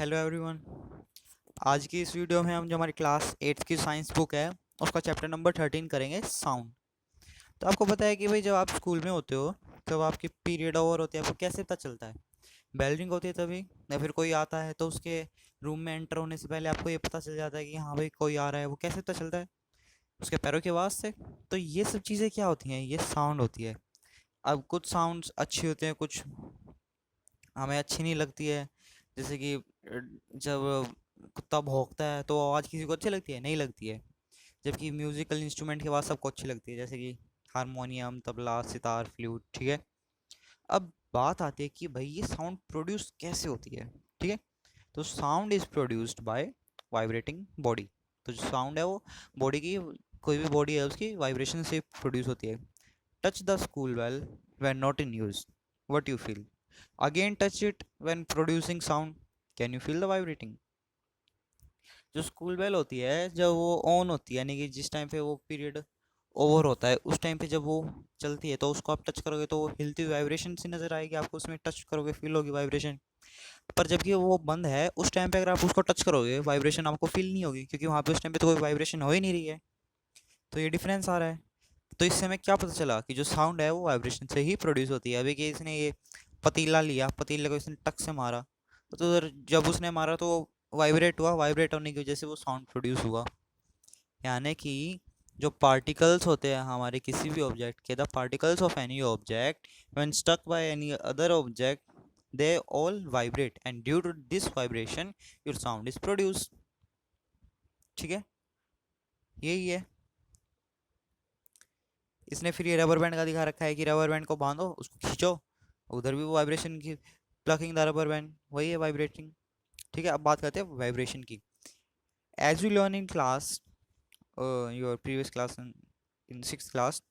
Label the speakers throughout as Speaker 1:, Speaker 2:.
Speaker 1: Hello everyone. आज की इस वीडियो में हम जो हमारी क्लास 8 की साइंस बुक है उसका चैप्टर नंबर 13 करेंगे, साउंड। तो आपको पता है कि भाई जब आप स्कूल में होते हो तब आपकी पीरियड ओवर होती है, आपको कैसे पता चलता है? बेल रिंग होती है तभी, या फिर कोई आता है तो उसके रूम में एंटर होने से पहले आपको ये पता चल जाता है कि हाँ भाई कोई आ रहा है। वो कैसे पता चलता है? उसके पैरों की आवाज़ से। तो ये सब चीज़ें क्या होती हैं? ये साउंड होती है। अब कुछ साउंड्स अच्छी होते हैं, कुछ हमें अच्छी नहीं लगती है। जैसे कि जब कुत्ता भौंकता है तो आवाज़ किसी को अच्छी लगती है? नहीं लगती है। जबकि म्यूजिकल इंस्ट्रूमेंट की आवाज़ सबको अच्छी लगती है, जैसे कि हारमोनियम, तबला, सितार, फ्लूट। ठीक है। अब बात आती है कि भाई ये साउंड प्रोड्यूस कैसे होती है। ठीक है। तो sound is produced by vibrating body. तो जो साउंड है वो बॉडी की, कोई भी बॉडी है उसकी वाइब्रेशन से प्रोड्यूस होती है। Touch the school bell when not in use. What you feel? Again touch it when producing sound. Can you feel the vibrating? जो स्कूल बेल होती है जब वो ऑन होती है, यानी कि जिस टाइम पे वो पीरियड ओवर होता है उस टाइम पे जब वो चलती है तो उसको आप टच करोगे तो वो हिलती हुई वाइब्रेशन सी नजर आएगी आपको, उसमें टच करोगे फील होगी वाइब्रेशन। पर जबकि वो बंद है उस टाइम पे अगर आप उसको टच करोगे वाइब्रेशन आपको फील नहीं होगी, क्योंकि वहाँ पे उस टाइम पे तो कोई वाइब्रेशन हो ही नहीं रही है। तो ये डिफरेंस आ रहा है। तो इससे हमें क्या पता चला कि जो साउंड है वो वाइब्रेशन से ही प्रोड्यूस होती है। अभी कि इसने ये पतीला लिया, पतीले को इसने टक से मारा, तो उधर जब उसने मारा तो वाइब्रेट हुआ, वाइब्रेट होने की वजह से वो साउंड प्रोड्यूस हुआ। यानी कि जो पार्टिकल्स होते हैं हमारे किसी भी ऑब्जेक्ट के, the particles of any object when stuck by any other object, they all vibrate and due to this vibration your sound is produce. ठीक है, यही है। इसने फिर ये रबर बैंड का दिखा रखा है कि रबर बैंड को बांधो, उसको खींचो, उधर भी वो वाइब्रेशन की, प्लकिंग द रबर बैंड, वही है वाइब्रेटिंग। ठीक है, अब बात करते हैं वाइब्रेशन की। As you learn in class, your previous class, in six class,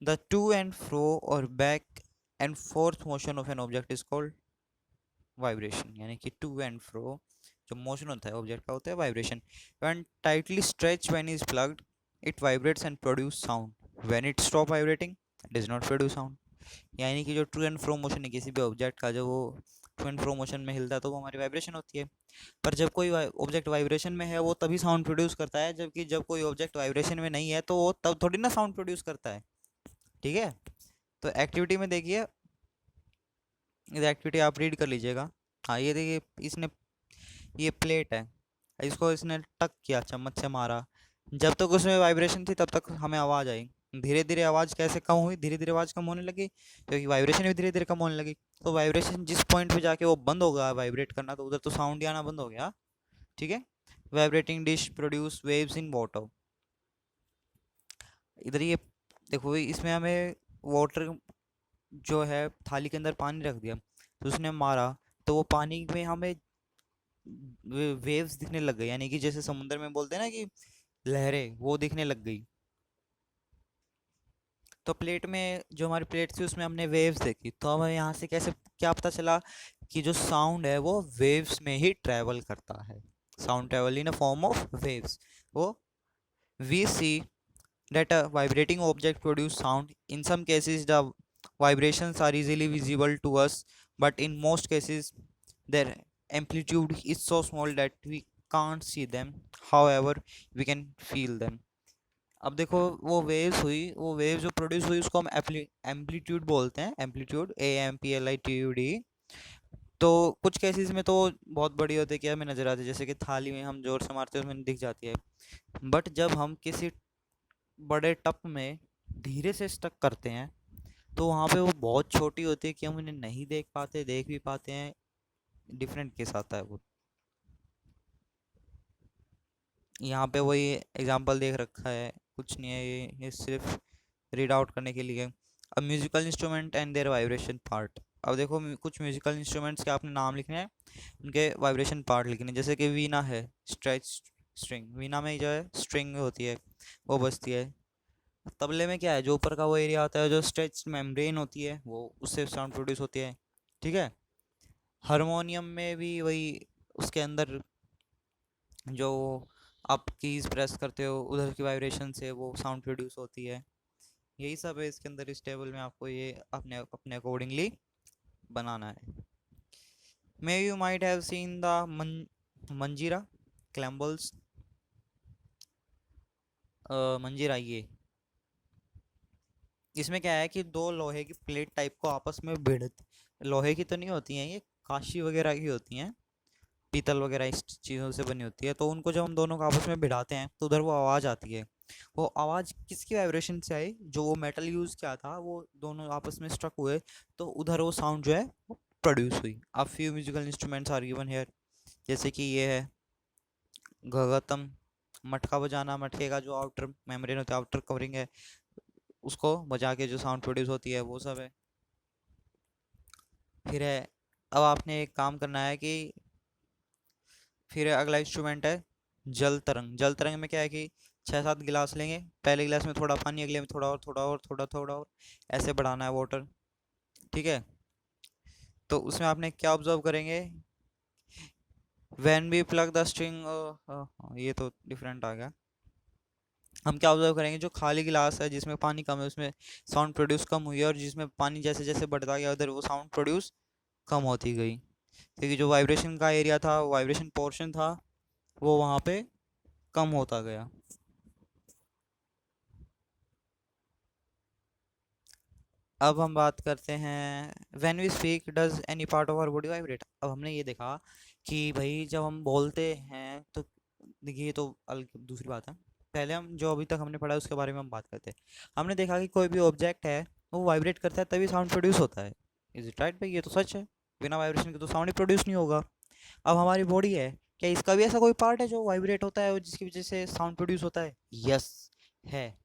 Speaker 1: the to and fro और back and forth motion of an object is called vibration. यानी कि टू एंड फ्रो जो मोशन होता है ऑब्जेक्ट का होता है vibration. When tightly stretch when is plugged it vibrates and produce sound. When it stop vibrating it does not produce sound. यानी कि जो टू एंड फ्रो मोशन है किसी भी ऑब्जेक्ट का, जब वो टू एंड फ्रो मोशन में हिलता है तो वो हमारी वाइब्रेशन होती है। पर जब कोई ऑब्जेक्ट वाइब्रेशन में है वो तभी साउंड प्रोड्यूस करता है, जबकि जब कोई ऑब्जेक्ट वाइब्रेशन में नहीं है तो वो तब थोड़ी ना साउंड प्रोड्यूस करता है। ठीक है। तो एक्टिविटी में देखिए, इस एक्टिविटी आप रीड कर लीजिएगा। हाँ, ये देखिए, इसने, ये प्लेट है, इसको इसने टक किया, चम्मच से मारा, जब तक उसमें वाइब्रेशन थी तब तक हमें आवाज़ आई। धीरे धीरे आवाज़ कैसे कम हुई? धीरे धीरे आवाज़ कम होने लगी क्योंकि वाइब्रेशन भी धीरे धीरे कम होने लगी। तो वाइब्रेशन जिस पॉइंट पे जाके वो बंद होगा वाइब्रेट करना, तो उधर तो साउंड ही आना बंद हो गया। ठीक है। Vibrating dish produce waves in water. इधर ये देखो, इसमें हमें वाटर जो है, थाली के अंदर पानी रख दिया तो उसने मारा, तो वो पानी में हमें वेव्स दिखने लग गई, यानी कि जैसे समुद्र में बोलते हैं ना कि लहरें, वो दिखने लग गई। तो प्लेट में, जो हमारी प्लेट थी उसमें हमने वेव्स देखी, तो हमें यहाँ से कैसे, क्या पता चला कि जो साउंड है वो वेव्स में ही ट्रैवल करता है। Sound travel in a form of waves. वो we see that a vibrating object produce sound. In some cases the vibrations are easily visible to us, but in most cases their amplitude is so small that we can't see them, however we can feel them. अब देखो, वो waves हुई, वो wave जो produce हुई उसको हम amplitude बोलते हैं, एम्पलीट्यूड, AMPLITUD। तो कुछ केसेस में तो बहुत बड़ी होती है कि हमें नजर आती है, जैसे कि थाली में हम जोर से मारते हैं उसमें दिख जाती है। बट जब हम किसी बड़े टप में धीरे से स्टक करते हैं तो वहाँ पे वो बहुत छोटी होती है कि हम उन्हें नहीं देख पाते, देख भी पाते हैं, डिफरेंट केस आता है वो। यहाँ पे वही एग्जांपल देख रखा है, कुछ नहीं है, ये सिर्फ रीड आउट करने के लिए। अब musical instrument and their vibration part. अब देखो, कुछ म्यूजिकल इंस्ट्रूमेंट्स के आपने नाम लिखने हैं, उनके वाइब्रेशन पार्ट लिखने हैं। जैसे कि वीणा है, स्ट्रेच स्ट्रिंग, वीणा में जो है स्ट्रिंग होती है वो बजती है। तबले में क्या है, जो ऊपर का वो एरिया होता है, जो स्ट्रेच मेम्ब्रेन होती है, वो उससे साउंड प्रोड्यूस होती है। ठीक है। हारमोनियम में भी वही, उसके अंदर जो आप कीज प्रेस करते हो उधर की वाइब्रेशन से वो साउंड प्रोड्यूस होती है। यही सब है इसके अंदर, इस टेबल में आपको ये अपने अपने अकॉर्डिंगली बनाना है। May you might have seen the मंजीरा क्लैम्बल्स। मंजीरा, ये इसमें क्या है कि दो लोहे की प्लेट टाइप को आपस में भिड़, लोहे की तो नहीं होती हैं ये, कांशी वगैरह की होती हैं, पीतल वगैरह इस चीज़ों से बनी होती है। तो उनको जब हम दोनों को आपस में भिड़ाते हैं तो उधर वो आवाज़ आती है। वो आवाज़ किसकी वाइब्रेशन से आई? जो वो मेटल यूज़ किया था वो दोनों आपस में स्ट्रक हुए, तो उधर वो साउंड जो है वो प्रोड्यूस हुई। अब few musical instruments are given here, जैसे कि ये है घगतम, मटका बजाना, मटके का जो आउटर मेम्ब्रेन होता है, आउटर कवरिंग है, उसको बजा के जो साउंड प्रोड्यूस होती है वो सब है। फिर है, अब आपने एक काम करना है कि फिर अगला इंस्ट्रूमेंट है जल तरंग। जल तरंग में क्या है कि 6-7 गिलास लेंगे, पहले गिलास में थोड़ा पानी, अगले में थोड़ा और, थोड़ा और, थोड़ा थोड़ा और, ऐसे बढ़ाना है वाटर। ठीक है, तो उसमें आपने क्या ऑब्जर्व करेंगे? When we plug the string, ये तो डिफरेंट आ गया। हम क्या ऑब्जर्व करेंगे? जो खाली गिलास है जिसमें पानी कम है उसमें साउंड प्रोड्यूस कम हुई है, और जिसमें पानी जैसे जैसे बढ़ता गया उधर वो साउंड प्रोड्यूस कम होती गई, क्योंकि जो वाइब्रेशन का एरिया था, वाइब्रेशन पोर्शन था, वो वहाँ पे कम होता गया। अब हम बात करते हैं when we speak does any part of our body vibrate. अब हमने ये देखा कि भाई जब हम बोलते हैं तो देखिए, ये तो दूसरी बात है। पहले हम जो अभी तक हमने पढ़ा है उसके बारे में हम बात करते हैं। हमने देखा कि कोई भी ऑब्जेक्ट है वो वाइब्रेट करता है तभी साउंड प्रोड्यूस होता है। इज इट राइट भाई? ये तो सच है, बिना वाइब्रेशन के तो साउंड ही प्रोड्यूस नहीं होगा। अब हमारी बॉडी है, क्या इसका भी ऐसा कोई पार्ट है जो वाइब्रेट होता है और जिसकी वजह से साउंड प्रोड्यूस होता है? यस, है।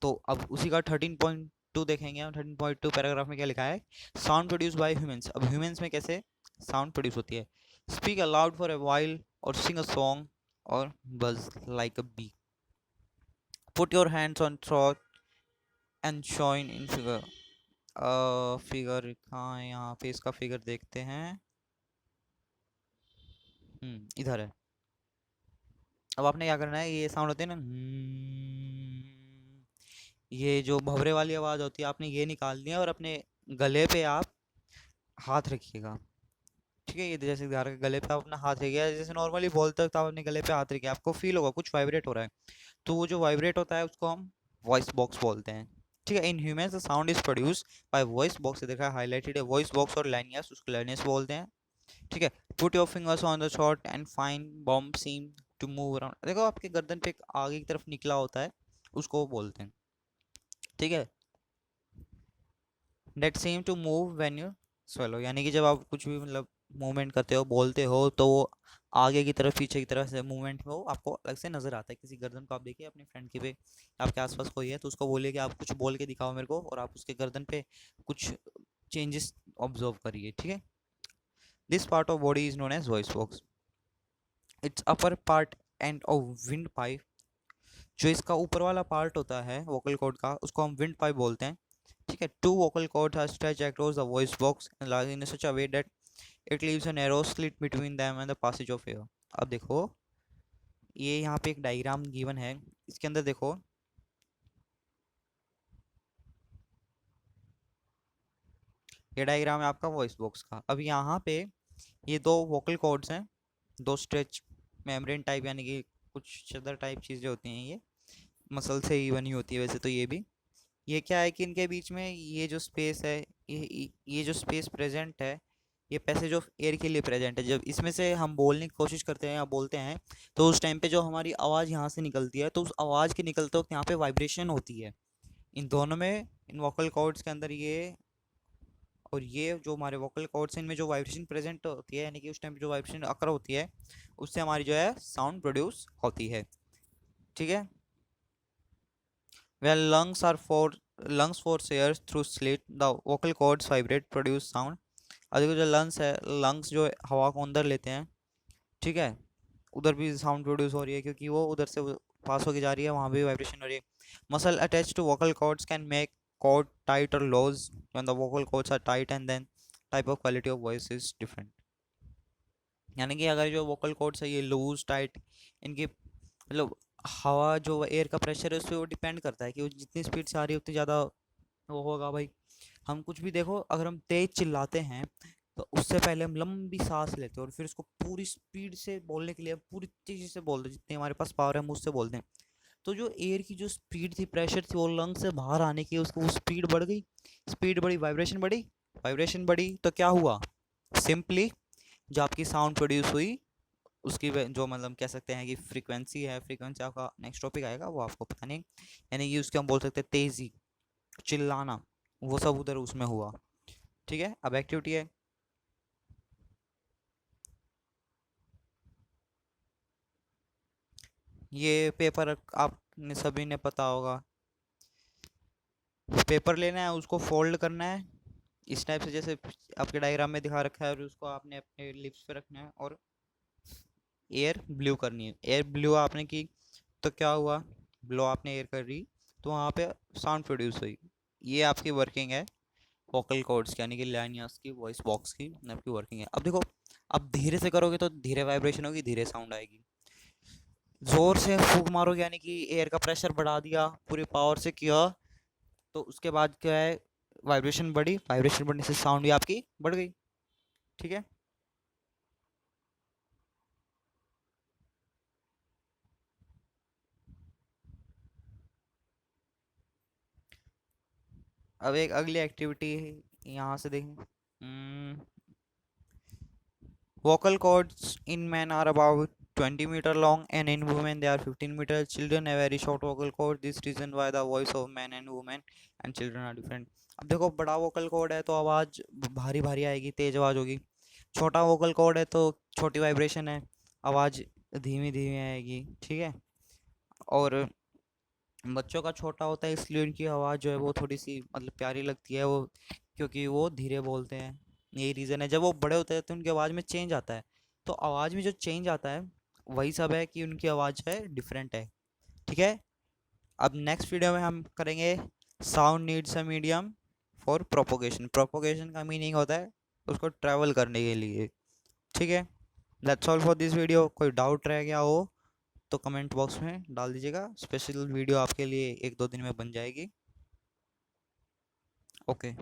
Speaker 1: तो अब उसी का 13.2 देखेंगे हम। 13.2 पैराग्राफ में क्या लिखा है? Sound produce by humans. अब ह्यूमंस में कैसे साउंड प्रोड्यूस होती है? Speak aloud for a while और सिंग अ सॉन्ग और buzz like a bee. Put your hands on throat and join in figure. Figure कहाँ है? यहाँ पे इसका फिगर देखते हैं। इधर है। अब आपने क्या करना है, ये साउंड होते हैं ना, ये जो भंवरे वाली आवाज होती है, आपने ये निकालनी है और अपने गले पे आप हाथ रखिएगा। ठीक है, ये जैसे धारा के गले पे आप अपना हाथ रखिए, जैसे नॉर्मली बोलते हो तो आप अपने गले पे हाथ रखिए, आपको फील होगा कुछ वाइब्रेट हो रहा है। तो वो जो वाइब्रेट होता है उसको हम वॉइस बॉक्स बोलते हैं। ठीक है, in humans the sound is produce by voice box. देखा हाईलाइटेड है वॉइस बॉक्स और लाइनियस, उसको लाइनियस बोलते हैं। ठीक है, put your fingers on the short and fine bomb seem to move around. देखो आपके गर्दन पे एक आगे की तरफ निकला होता है, उसको वो बोलते हैं। ठीक है, that seem to move when you swallow, यानी कि जब आप कुछ भी मतलब मूवमेंट करते हो, बोलते हो, तो वो आगे की तरफ पीछे की तरफ से मूवमेंट में वो आपको अलग से नजर आता है। किसी गर्दन को आप देखिए अपने फ्रेंड की पे, आपके आसपास कोई है तो उसको बोलिए कि आप कुछ बोल के दिखाओ मेरे को, और आप उसके गर्दन पे कुछ चेंजेस ऑब्जर्व करिए। ठीक है, this part of body is known as voice box. It's upper part end of wind pipe. जो इसका ऊपर वाला पार्ट होता है वोकल कॉर्ड का, उसको हम विंड पाइप बोलते हैं। ठीक है, two vocal cords are stretched across the voice box and large in such a way that it leaves a narrow slit between them and the passage of air। अब देखो, ये यहाँ पे एक डायग्राम गिवन है, इसके अंदर देखो, ये डायग्राम है आपका वॉइस बॉक्स का। अब यहाँ पे ये दो वोकल कॉर्ड्स हैं, दो स्ट्रेच मेम्ब्रेन टाइप, यानी कि कुछ चदर टाइप चीज़ें होती हैं, ये मसल से ही बनी होती है वैसे तो ये भी। ये क्या है कि इनके बीच में ये जो स्पेस है, ये जो स्पेस प्रेजेंट है, ये पैसेज ऑफ एयर के लिए प्रेजेंट है। जब इसमें से हम बोलने की कोशिश करते हैं या बोलते हैं तो उस टाइम पे जो हमारी आवाज़ यहाँ से निकलती है, तो उस आवाज़ के निकलते वक्त यहाँ पे वाइब्रेशन होती है इन दोनों में, इन वोकल कॉर्ड्स के अंदर ये और ये जो हमारे वोकल कॉर्ड्स हैं, इनमें जो वाइब्रेशन प्रेजेंट होती है, यानी कि उस टाइम पे जो वाइब्रेशन अकर होती है, उससे हमारी जो है साउंड प्रोड्यूस होती है। ठीक है, when lungs force air through slit, the vocal cords vibrate, produce sound। और देखो जो लंग्स है, लंग्स जो हवा को अंदर लेते हैं, ठीक है, उधर भी साउंड प्रोड्यूस हो रही है क्योंकि वो उधर से पास होके जा रही है, वहाँ भी वाइब्रेशन हो रही है। Muscle attach to vocal cords can make cord tight और loose when the vocal cords are tight and then type of quality of voice is different. यानी कि अगर जो वोकल कॉर्ड्स है ये लूज टाइट, इनकी मतलब हवा जो एयर का प्रेशर है उस पर वो डिपेंड करता है कि वो जितनी स्पीड से आ रही है उतनी ज़्यादा वो होगा भाई। हम कुछ भी देखो, अगर हम तेज चिल्लाते हैं तो उससे पहले हम लंबी सांस लेते हैं और फिर उसको पूरी स्पीड से बोलने के लिए पूरी तेजी से बोलते हैं, जितनी हमारे पास पावर है हम उससे बोलते हैं। तो जो एयर की जो स्पीड थी, प्रेशर थी, वो लंग से बाहर आने की, उसको वो स्पीड बढ़ गई, स्पीड बढ़ी, वाइब्रेशन बढ़ी तो क्या हुआ, सिंपली जो आपकी साउंड प्रोड्यूस हुई उसकी जो मतलब कह सकते हैं कि फ्रीक्वेंसी है, फ्रीक्वेंसी आपका नेक्स्ट टॉपिक आएगा वो आपको पता नहीं, यानी कि उसके हम बोल सकते हैं तेजी, चिल्लाना, वो सब उधर उसमें हुआ। ठीक है, अब एक्टिविटी है। ये पेपर आपने सभी ने पता होगा, पेपर लेना है, उसको फोल्ड करना है इस टाइप से जैसे आपके डायग्राम में दिखा रखा है, और उसको आपने अपने लिप्स पे रखना है और एयर ब्लू करनी है। एयर ब्लू आपने की तो क्या हुआ, ब्लो आपने एयर कर दी तो वहाँ पे साउंड प्रोड्यूस हुई। ये आपकी वर्किंग है वोकल कॉर्ड्स की, यानी कि लैनियस की, वॉइस बॉक्स की आपकी वर्किंग है। अब देखो, अब धीरे से करोगे तो धीरे वाइब्रेशन होगी, धीरे साउंड आएगी। जोर से फूंक मारोगे यानी कि एयर का प्रेशर बढ़ा दिया, पूरी पावर से किया, तो उसके बाद क्या है, वाइब्रेशन बढ़ी, वाइब्रेशन बढ़ने से साउंड भी आपकी बढ़ गई। ठीक है, अब एक अगली एक्टिविटी यहाँ से देखें। Vocal cords in men are about 20-meter long and in women they are 15 meters. Children have very short vocal cord. This reason why the voice of men and women and children are different. अब देखो, बड़ा vocal cord है तो आवाज़ भारी भारी आएगी, तेज आवाज़ होगी। छोटा वोकल कॉर्ड है तो छोटी वाइब्रेशन है, आवाज़ धीमी धीमी आएगी। ठीक है, और बच्चों का छोटा होता है इसलिए उनकी आवाज़ जो है वो थोड़ी सी मतलब प्यारी लगती है, वो क्योंकि वो धीरे बोलते हैं। यही रीज़न है, जब वो बड़े होते हैं तो उनकी आवाज़ में चेंज आता है। तो आवाज़ में जो चेंज आता है वही सब है कि उनकी आवाज़ है डिफरेंट है। ठीक है, अब नेक्स्ट वीडियो में हम करेंगे sound needs a medium for propagation. Propagation का मीनिंग होता है उसको ट्रैवल करने के लिए। ठीक है, that's all for this video. कोई डाउट रह गया हो तो कमेंट बॉक्स में डाल दीजिएगा, स्पेशल वीडियो आपके लिए 1-2 दिन में बन जाएगी। ओके।